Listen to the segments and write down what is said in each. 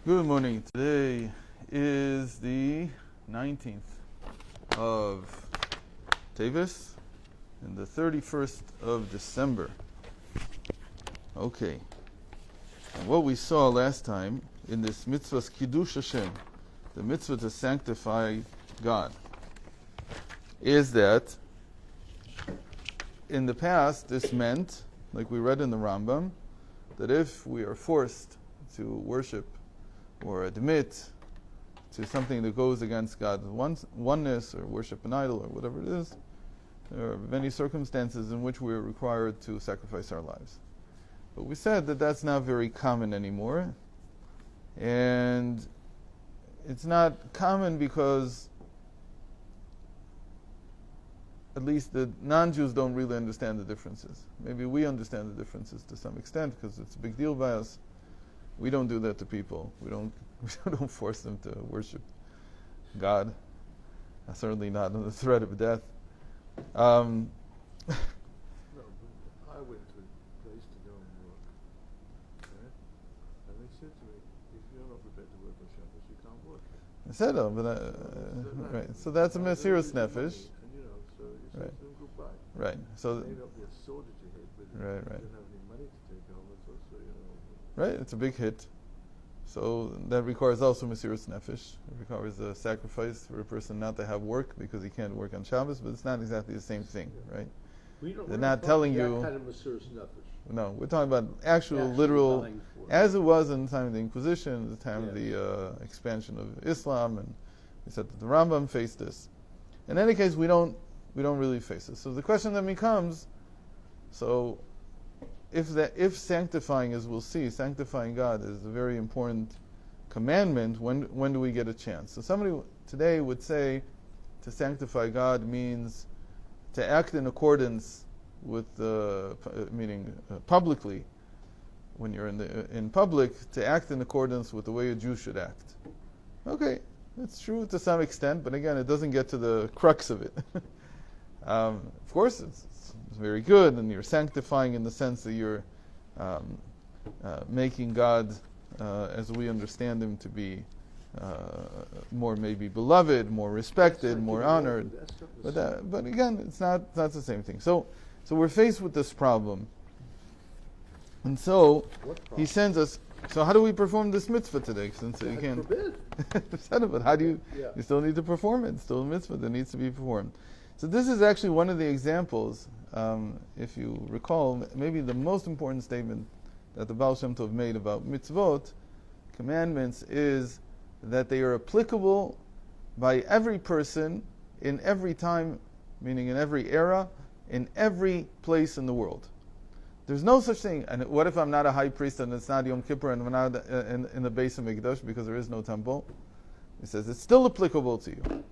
Good morning. Today is the 19th of Tevis and the 31st of December. Okay. And what we saw last time in this mitzvah's Kiddush Hashem, the mitzvah to sanctify God, is that in the past this meant, like we read in the Rambam, that if we are forced to worship or admit to something that goes against God's oneness or worship an idol or whatever it is, there are many circumstances in which we are required to sacrifice our lives. But we said that that's not very common anymore. And it's not common because at least the non-Jews don't really understand the differences. Maybe we understand the differences to some extent because it's a big deal by us. We don't do that to people. We don't force them to worship God. Certainly not under the threat of death. No, but I went to a place to go and work, right? And they said to me, if you're not prepared to work on Shabbos, you can't work. I said, right. So that's a Mesiras Nefesh. And you know, so you say to them goodbye. Right. So it may not be a sword at your head, but if right. you don't have any money to take home, it's also, Right, it's a big hit. So that requires also Mesiras Nefesh. It requires a sacrifice for a person not to have work because he can't work on Shabbos, but it's not exactly the same thing, right? They're not telling you. That kind of Mesiras Nefesh. No, we're talking about actual literal, as it was in the time of the Inquisition, the time of the expansion of Islam, and we said that the Rambam faced this. In any case, we don't really face this. So the question then becomes, so if sanctifying, as we'll see, sanctifying God is a very important commandment, when do we get a chance? So somebody today would say to sanctify God means to act in accordance with meaning publicly, when you're in public, to act in accordance with the way a Jew should act. Okay, it's true to some extent, but again, it doesn't get to the crux of it. Of course, it's very good, and you're sanctifying in the sense that you're making God, as we understand Him, to be more maybe beloved, more respected, more honored. But again, it's not the same thing. So we're faced with this problem, and so he sends us. So how do we perform this mitzvah today? Since you can't. But how do you? You still need to perform it. It's still a mitzvah that needs to be performed. So this is actually one of the examples, if you recall, maybe the most important statement that the Baal Shem Tov made about mitzvot, commandments, is that they are applicable by every person in every time, meaning in every era, in every place in the world. There's no such thing. And what if I'm not a high priest and it's not Yom Kippur and I'm not in the base of Mikdash because there is no temple? He says it's still applicable to you.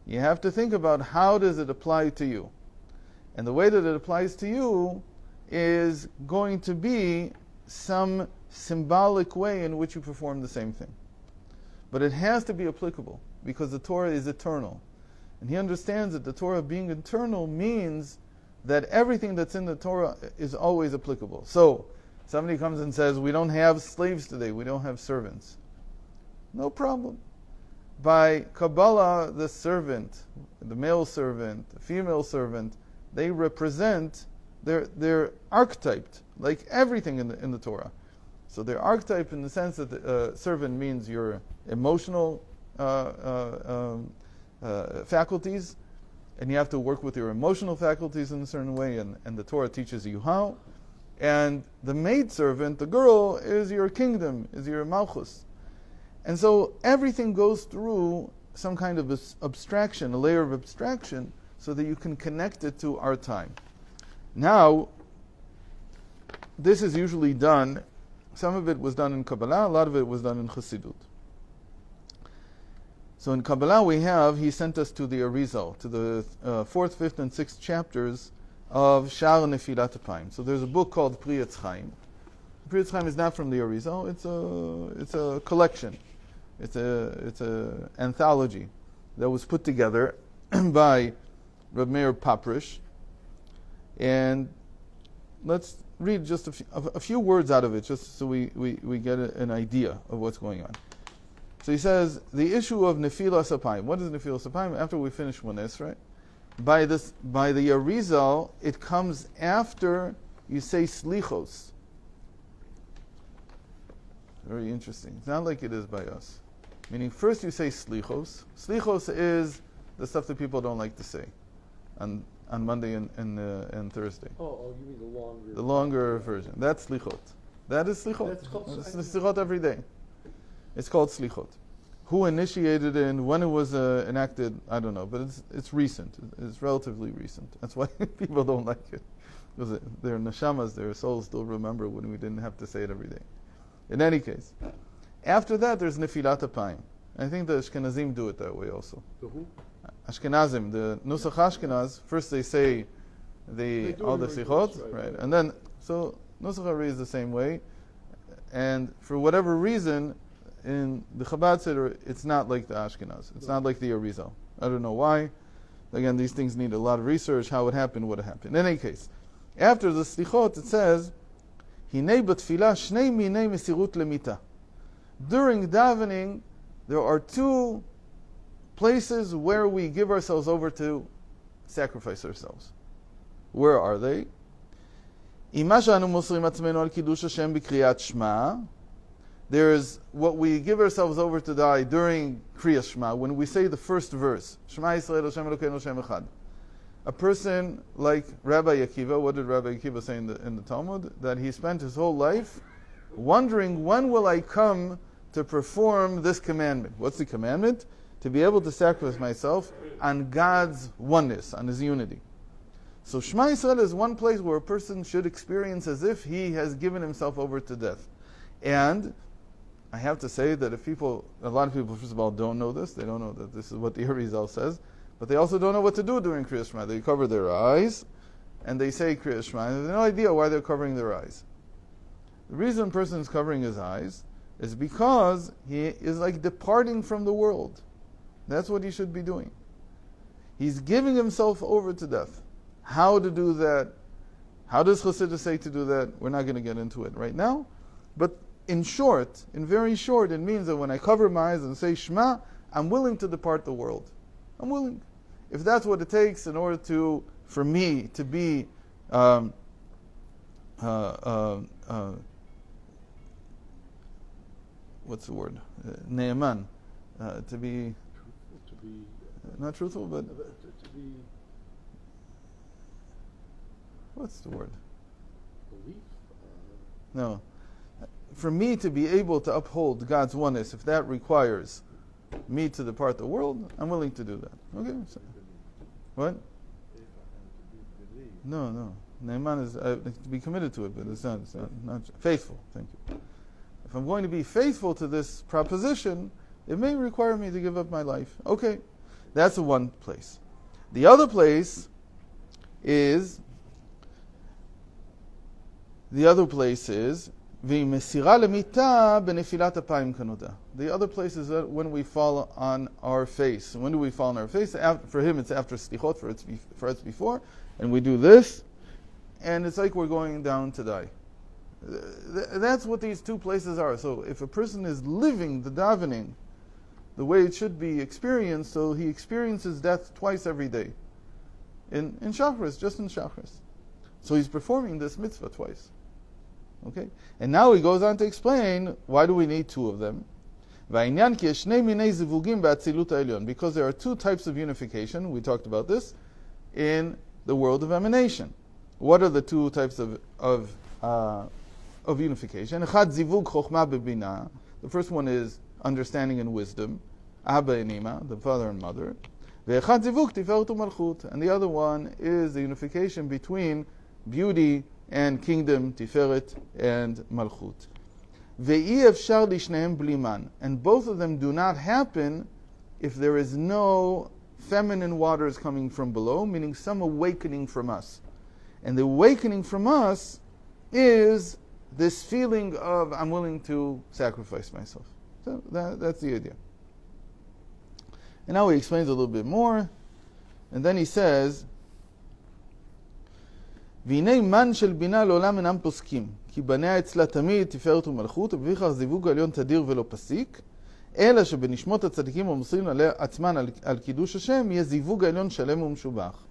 You have to think about how does it apply to you. And the way that it applies to you is going to be some symbolic way in which you perform the same thing. But it has to be applicable because the Torah is eternal. And he understands that the Torah being eternal means that everything that's in the Torah is always applicable. So, somebody comes and says, we don't have slaves today, we don't have servants. No problem. By Kabbalah, the servant, the male servant, the female servant, they represent, they're archetyped, like everything in the Torah. So they're archetyped in the sense that the servant means your emotional faculties, and you have to work with your emotional faculties in a certain way, and the Torah teaches you how. And the maidservant, the girl, is your kingdom, is your malchus. And so everything goes through some kind of abstraction, a layer of abstraction, so that you can connect it to our time. Now, this is usually done, some of it was done in Kabbalah, a lot of it was done in Chasidut. So in Kabbalah he sent us to the Arizal, to the 4th, 5th, and 6th chapters of Shar Nefilat Apayim. So there's a book called Pri Etz Chaim. Pri Etz Chaim is not from the Arizal, it's a collection. It's a anthology that was put together by Reb Meir Paprish, and let's read just a few words out of it, just so we get an idea of what's going on. So he says, the issue of Nefilas Apayim. What is Nefilas Apayim? After we finish Mones, right? By the Arizal, it comes after you say Slichos. Very interesting. It's not like it is by us. Meaning, first you say Slichos. Slichos is the stuff that people don't like to say on Monday and Thursday. Oh, you mean the longer... The longer version. That's Slichot. That is Slichot. That's called Slichot every day. It's called Slichot. Who initiated it and when it was enacted, I don't know, but it's recent. It's relatively recent. That's why people don't like it. Because their neshamas, their souls still remember when we didn't have to say it every day. In any case, after that there's Nefilat Apayim. I think the Ashkenazim do it that way also. The who? Ashkenazim, the Nusach Ashkenaz, first they say all the Slichot, right? And then, so Nusach Ari is the same way. And for whatever reason, in the Chabad Seder, it's not like the Ashkenaz. It's not like the Arizal. I don't know why. Again, these things need a lot of research, how it happened, what happened. In any case, after the Slichot, it says, Hinei b'tfilah shnei minei mesirut lemita. During davening, there are two places where we give ourselves over to sacrifice ourselves. Where are they? Ima she'anu mosrim atzmenu al kiddush Hashem b'kriyat Shema. There's what we give ourselves over to die during Kriyat Shema, when we say the first verse, Shema Yisrael Hashem Elokeinu Hashem Echad. A person like Rabbi Akiva, what did Rabbi Akiva say in the Talmud? That he spent his whole life wondering, when will I come to perform this commandment? What's the commandment? To be able to sacrifice myself on God's oneness, on His unity. So Shema Yisrael is one place where a person should experience as if he has given himself over to death. And I have to say that a lot of people, first of all, don't know this. They don't know that this is what the Arizal says. But they also don't know what to do during Kriyat Shema. They cover their eyes, and they say Kriyat Shema. And they have no idea why they're covering their eyes. The reason a person is covering his eyes is because he is like departing from the world. That's what he should be doing. He's giving himself over to death. How to do that? How does Chasidut say to do that? We're not going to get into it right now. But in very short, it means that when I cover my eyes and say Shema, I'm willing to depart the world. I'm willing. If that's what it takes in order for me to be what's the word? Ne'eman. To be not truthful, but to be what's the word? belief. No. For me to be able to uphold God's oneness, if that requires me to depart the world, I'm willing to do that. Okay? So, what? No. Ne'eman is to be committed to it, but it's not faithful. Thank you. If I'm going to be faithful to this proposition, it may require me to give up my life. Okay, that's the one place. The other place is v'mesira lemita b'nefilat apayim kanoda. The other place is that when we fall on our face. When do we fall on our face? For him, it's after slichot. For us before, and we do this, and it's like we're going down to die. That's what these two places are. So if a person is living the davening the way it should be experienced, so he experiences death twice every day. In Shachris, just in Shachris. So he's performing this mitzvah twice. Okay? And now he goes on to explain, why do we need two of them? Because there are two types of unification, we talked about this, in the world of emanation. What are the two types of unification? The first one is understanding and wisdom, Abba and Ima, the father and mother. And the other one is the unification between beauty and kingdom, Tiferet and Malchut. And both of them do not happen if there is no feminine waters coming from below, meaning some awakening from us. And the awakening from us is this feeling of, I'm willing to sacrifice myself. So that's the idea. And now he explains a little bit more. And then he says, והנה מן של בינה לעולם אינם פוסקים, כי בניה אצלה תמיד תפארת ומלכות, ובכך זיווג עליון תדיר ולא פסיק, אלא שבנשמות הצדיקים המוסרים עצמן על קידוש השם, יהיה זיווג העליון שלם ומשובח.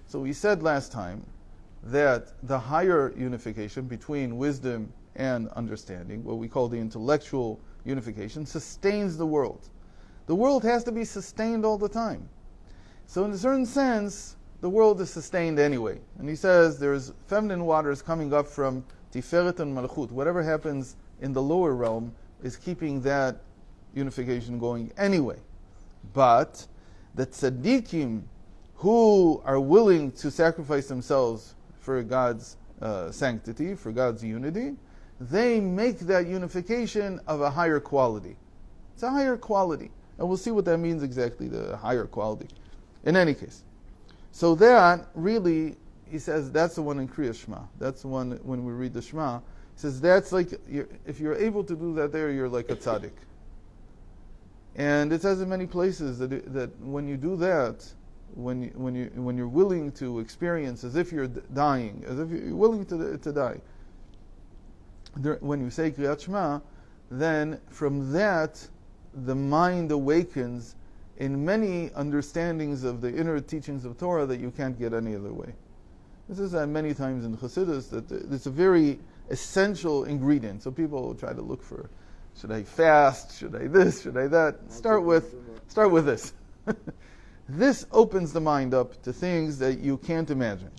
So we said last time that the higher unification between wisdom and understanding, what we call the intellectual unification, sustains the world. The world has to be sustained all the time. So in a certain sense, the world is sustained anyway. And he says there's feminine waters coming up from Tiferet and Malchut. Whatever happens in the lower realm is keeping that unification going anyway. But the tzaddikim who are willing to sacrifice themselves for God's sanctity, for God's unity, they make that unification of a higher quality. It's a higher quality. And we'll see what that means exactly, the higher quality. In any case. So that really, he says, that's the one in Kriya Shema. That's the one when we read the Shema. He says that's like, if you're able to do that there, you're like a tzaddik. And it says in many places that when you do that, when you're willing to experience as if you're dying, as if you're willing to die, when you say Kriyat Shema, then from that the mind awakens in many understandings of the inner teachings of Torah that you can't get any other way. This is said many times in Chasidut that it's a very essential ingredient. So people try to look for, should I fast? Should I this? Should I that? Start with this. This opens the mind up to things that you can't imagine.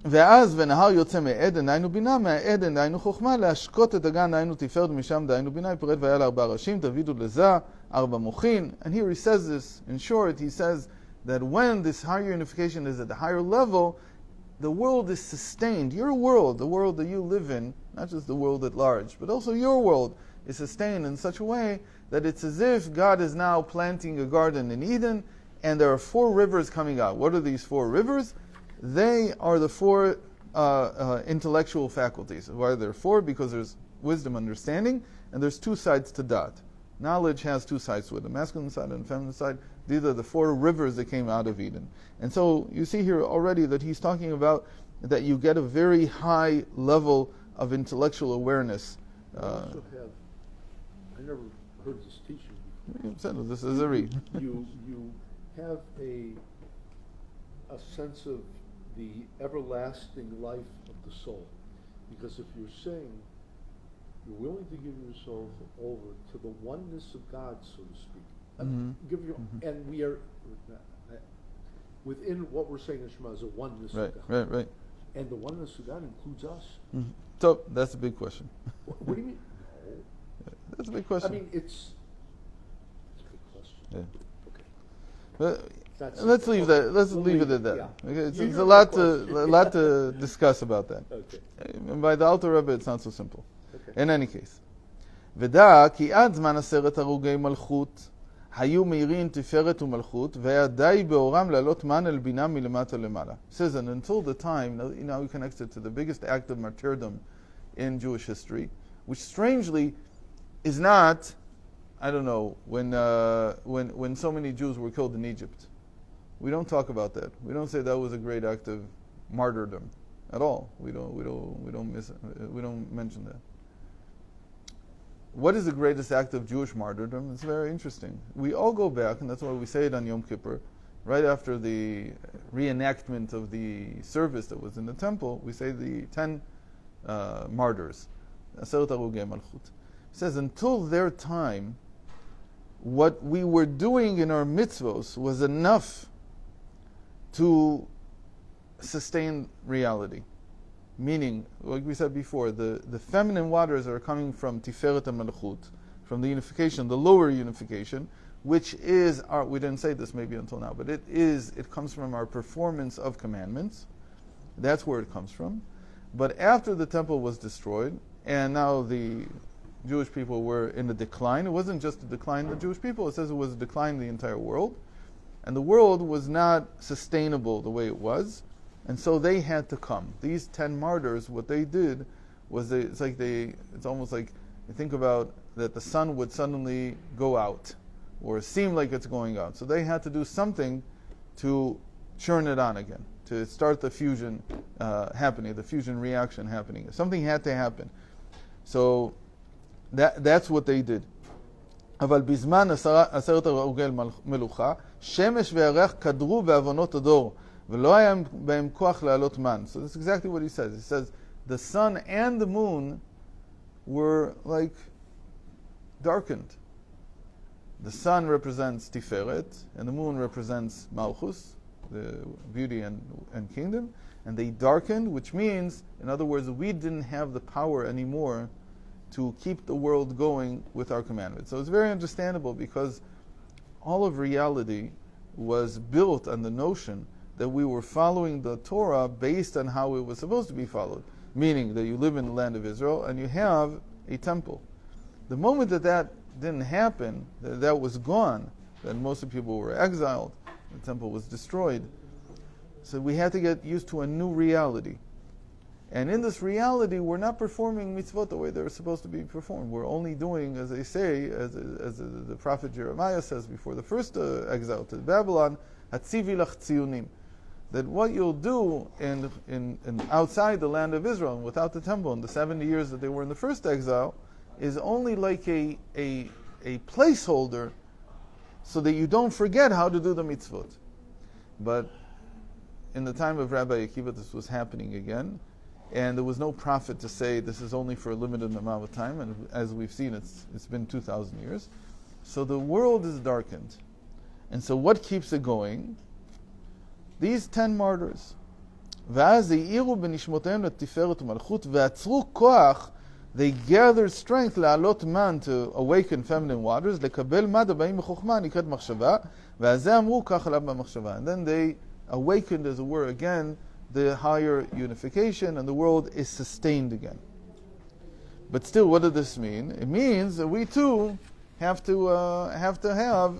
ואז ונהר יוצא מעדן דהיינו בינה, מהעדן דהיינו חוכמה, להשקות את הגן דהיינו תפארת, משם דהיינו בינה, יפרד והיה לה 4 ראשים, תבידו לזה 4 מוחין. And here he says this, in short, he says that when this higher unification is at the higher level, the world is sustained. Your world, the world that you live in, not just the world at large, but also your world, is sustained in such a way that it's as if God is now planting a garden in Eden, and there are 4 rivers coming out. What are these 4 rivers? They are the 4 intellectual faculties. Why are there 4? Because there's wisdom, understanding, and there's 2 sides to dat. Knowledge has 2 sides to it, the masculine side and the feminine side. These are the 4 rivers that came out of Eden. And so you see here already that he's talking about that you get a very high level of intellectual awareness. I also have, I never heard this teaching before. This is a read. You have a sense of the everlasting life of the soul. Because if you're saying you're willing to give your soul over to the oneness of God, so to speak, and we are within what we're saying in Shema is a oneness of God. Right. And the oneness of God includes us. Mm-hmm. So that's a big question. What do you mean? That's a big question. I mean, it's a big question. Yeah. Okay. Let's leave that. Let's leave it at that. Yeah. Okay, it's a lot to discuss about that. Okay. And by the Alter Rebbe, it's not so simple. Okay. In any case, ודע כי עד זמן 10 הרוגי מלכות היו מאירים תפארת ומלכות והיה די באורם לעלות מן אל בינה מלמטה למעלה. It says, and until the time, now he connects it to the biggest act of martyrdom in Jewish history, which strangely is not, I don't know, when so many Jews were killed in Egypt. We don't talk about that. We don't say that was a great act of martyrdom at all. We don't mention that. What is the greatest act of Jewish martyrdom? It's very interesting. We all go back, and that's why we say it on Yom Kippur, right after the reenactment of the service that was in the temple, we say the 10 martyrs. It says, until their time, what we were doing in our mitzvos was enough to sustain reality. Meaning, like we said before, the feminine waters are coming from Tiferet and Malchut, from the unification, the lower unification, which is our, we didn't say this maybe until now, but it comes from our performance of commandments. That's where it comes from. But after the temple was destroyed, and now the Jewish people were in a decline, it wasn't just a decline of the Jewish people, it says it was a decline in the entire world. And the world was not sustainable the way it was, and so they had to come. These 10 martyrs, what they did was it's almost like you think about that the sun would suddenly go out, or seem like it's going out. So they had to do something to churn it on again, to start the fusion happening, the fusion reaction happening. Something had to happen. So That's what they did. אבל בזמן 10 הרוגי מלוכה, שמש וירח קדרו בעוונות הדור, ולא היה בהם כוח להעלות מן. So that's exactly what he says. He says, the sun and the moon were like darkened. The sun represents Tiferet, and the moon represents Malchus, the beauty and kingdom, and they darkened, which means, in other words, we didn't have the power anymore to keep the world going with our commandments. So it's very understandable, because all of reality was built on the notion that we were following the Torah based on how it was supposed to be followed, meaning that you live in the land of Israel and you have a temple. The moment that didn't happen, that was gone, then most of the people were exiled, the temple was destroyed. So we had to get used to a new reality. And in this reality, we're not performing mitzvot the way they're supposed to be performed. We're only doing, as they say, as the prophet Jeremiah says before the first exile to Babylon, Hatzivi lach tzionim, that what you'll do in outside the land of Israel, and without the temple, in the 70 years that they were in the first exile, is only like a placeholder so that you don't forget how to do the mitzvot. But in the time of Rabbi Akiva, this was happening again. And there was no prophet to say this is only for a limited amount of time, and as we've seen, it's been 2,000 years. So the world is darkened. And so what keeps it going? These 10 martyrs. ואז העירו בנשמותיהם לתפארת ומלכות, ועצרו כוח, they gathered strength לעלות מן, to awaken feminine waters, לקבל מד הבאים מחוכמה, נקראת מחשבה, ואז זה אמרו כך עליו במחשבה. And then they awakened, as it were, again, the higher unification, and the world is sustained again. But still, what does this mean? It means that we too have to have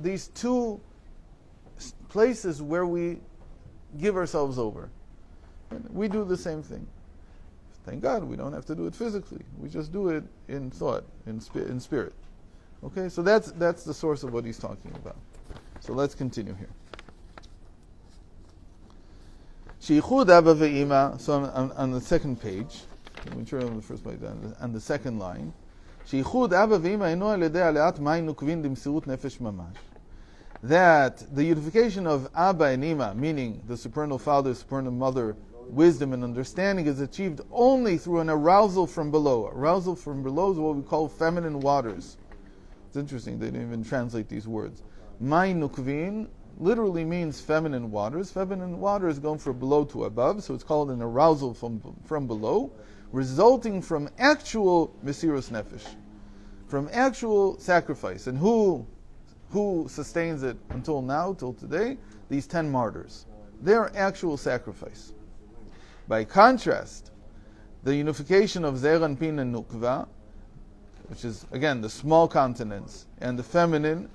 these two places where we give ourselves over. And we do the same thing. Thank God we don't have to do it physically. We just do it in thought, in spirit. Okay, so that's the source of what he's talking about. So let's continue here. Sheichud Abba ve'ima. So on the second page, let me turn on the first page. On the second line, Sheichud Abba ve'ima eno al yedei aleat mayim nukvin dimsirut nefesh mamash. That the unification of Abba and Ima, meaning the supernal Father, supernal Mother, wisdom and understanding, is achieved only through an arousal from below. Arousal from below is what we call feminine waters. It's interesting, they didn't even translate these words. Mayim nukvin literally means feminine waters. Feminine waters going from below to above, so it's called an arousal from below, resulting from actual mesirus nefesh, from actual sacrifice. And who sustains it until now, till today? These 10 martyrs. Their actual sacrifice. By contrast, the unification of Zeir Anpin and Nukva, which is, again, the small continents, and the feminine,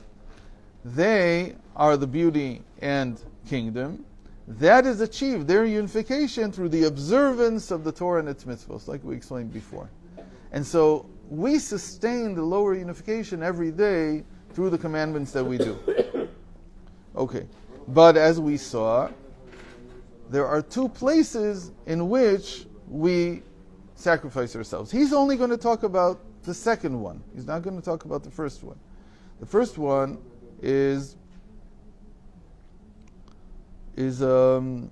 they are the beauty and kingdom. That is achieved, their unification, through the observance of the Torah and its mitzvahs, like we explained before. And so we sustain the lower unification every day through the commandments that we do. Okay, but as we saw, there are 2 places in which we sacrifice ourselves. He's only going to talk about the second one. He's not going to talk about the first one. The first one is in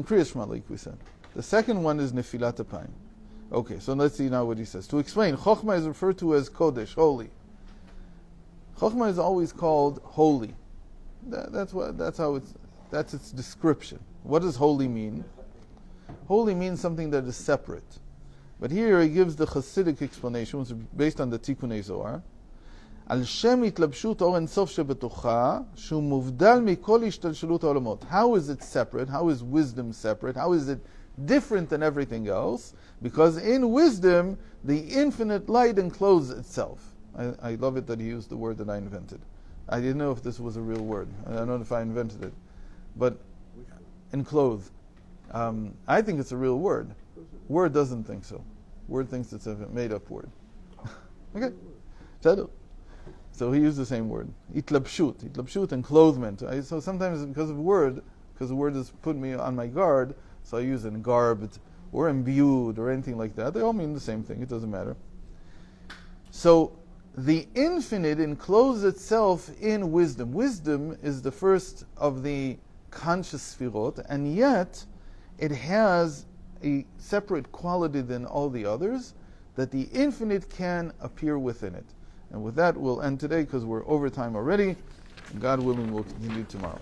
Kriya Shema, like we said. The second one is Nefilat Apayim. Okay, so let's see now what he says. To explain, Chokhmah is referred to as Kodesh, holy. Chokhmah is always called holy. That's its description. What does holy mean? Holy means something that is separate. But here he gives the Hasidic explanation, which is based on the Tikkunei Zohar. על שם התלבשות אור אינסוף שבתוכה, שהוא מובדל מכל השתלשלות העולמות. How is it separate? How is wisdom separate? How is it different than everything else? Because in wisdom, the infinite light encloses itself. I love it that he used the word that I invented. I didn't know if this was a real word. I don't know if I invented it. But enclose. I think it's a real word. Word doesn't think so. Word thinks it's a made-up word. Okay. So he used the same word. Itlabshut, enclothement. So sometimes because the word has put me on my guard, so I use it garbed or imbued or anything like that. They all mean the same thing. It doesn't matter. So the infinite encloses itself in wisdom. Wisdom is the first of the conscious sfirot, and yet it has a separate quality than all the others, that the infinite can appear within it. And with that, we'll end today because we're over time already. God willing, we'll continue tomorrow.